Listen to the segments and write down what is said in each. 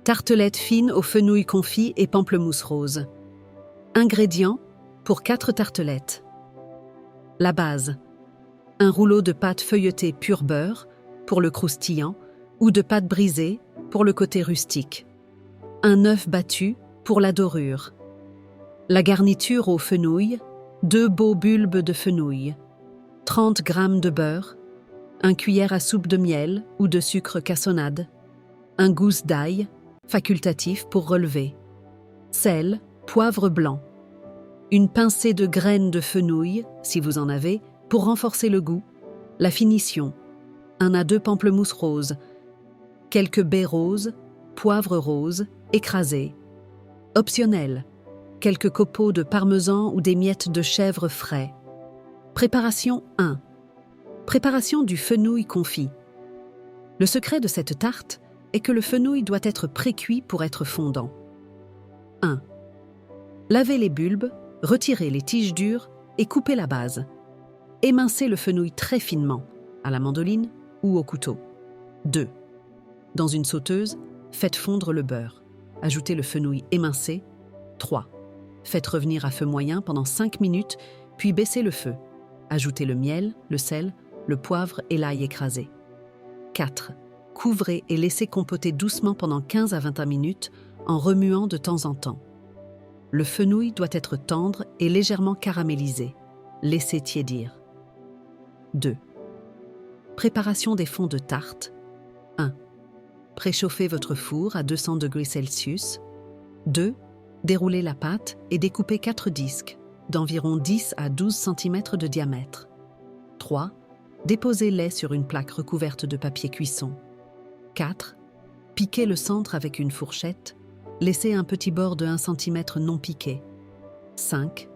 Tartelette fine aux fenouil confit et pamplemousse rose. Ingrédients pour 4 tartelettes. La base. Un rouleau de pâte feuilletée pur beurre pour le croustillant ou de pâte brisée pour le côté rustique. Un œuf battu pour la dorure. La garniture au fenouil, 2 beaux bulbes de fenouil, 30 g de beurre, 1 cuillère à soupe de miel ou de sucre cassonade, un gousse d'ail, facultatif pour relever, sel, poivre blanc, une pincée de graines de fenouil, si vous en avez, pour renforcer le goût, la finition, 1 à 2 pamplemousses roses, quelques baies roses, poivre rose, écrasés. Optionnel, quelques copeaux de parmesan ou des miettes de chèvre frais. Préparation 1. Préparation du fenouil confit. Le secret de cette tarte est que le fenouil doit être précuit pour être fondant. 1. Lavez les bulbes, retirez les tiges dures et coupez la base. Émincez le fenouil très finement, à la mandoline ou au couteau. 2. Dans une sauteuse, faites fondre le beurre. Ajoutez le fenouil émincé. 3. Faites revenir à feu moyen pendant 5 minutes, puis baissez le feu. Ajoutez le miel, le sel, le poivre et l'ail écrasé. 4. Couvrez et laissez compoter doucement pendant 15 à 21 minutes en remuant de temps en temps. Le fenouil doit être tendre et légèrement caramélisé. Laissez tiédir. 2. Préparation des fonds de tarte. 1. Préchauffez votre four à 200 degrés Celsius. 2. Déroulez la pâte et découpez 4 disques d'environ 10 à 12 cm de diamètre. 3. Déposez-les sur une plaque recouverte de papier cuisson. 4. Piquez le centre avec une fourchette. Laissez un petit bord de 1 cm non piqué. 5.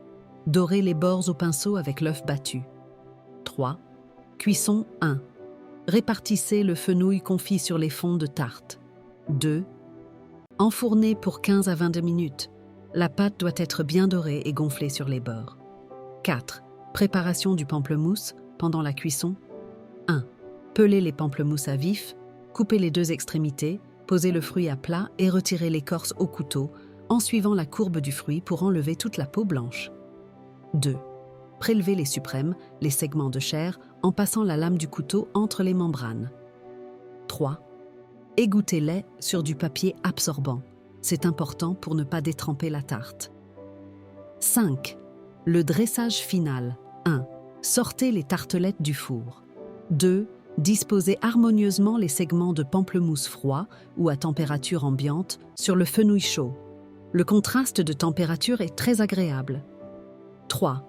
Dorez les bords au pinceau avec l'œuf battu. 3. Cuisson 1. Répartissez le fenouil confit sur les fonds de tarte. 2. Enfournez pour 15 à 22 minutes. La pâte doit être bien dorée et gonflée sur les bords. 4. Préparation du pamplemousse pendant la cuisson. 1. Pelez les pamplemousses à vif, coupez les 2 extrémités, posez le fruit à plat et retirez l'écorce au couteau en suivant la courbe du fruit pour enlever toute la peau blanche. 2. Prélevez les suprêmes, les segments de chair, en passant la lame du couteau entre les membranes. 3. Égouttez-les sur du papier absorbant. C'est important pour ne pas détremper la tarte. 5. Le dressage final. 1. Sortez les tartelettes du four. 2. Disposez harmonieusement les segments de pamplemousse froid ou à température ambiante sur le fenouil chaud. Le contraste de température est très agréable. 3.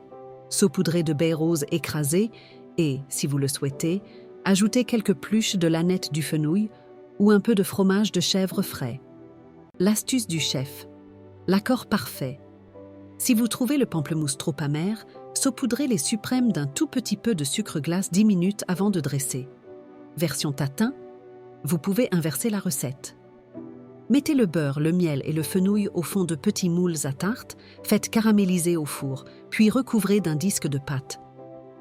Saupoudrez de baies roses écrasées et, si vous le souhaitez, ajoutez quelques pluches de l'ânette du fenouil ou un peu de fromage de chèvre frais. L'astuce du chef. L'accord parfait. Si vous trouvez le pamplemousse trop amer, saupoudrez les suprêmes d'un tout petit peu de sucre glace 10 minutes avant de dresser. Version tatin, vous pouvez inverser la recette. Mettez le beurre, le miel et le fenouil au fond de petits moules à tarte, faites caraméliser au four, puis recouvrez d'un disque de pâte.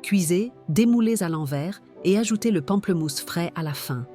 Cuisez, démoulez à l'envers et ajoutez le pamplemousse frais à la fin.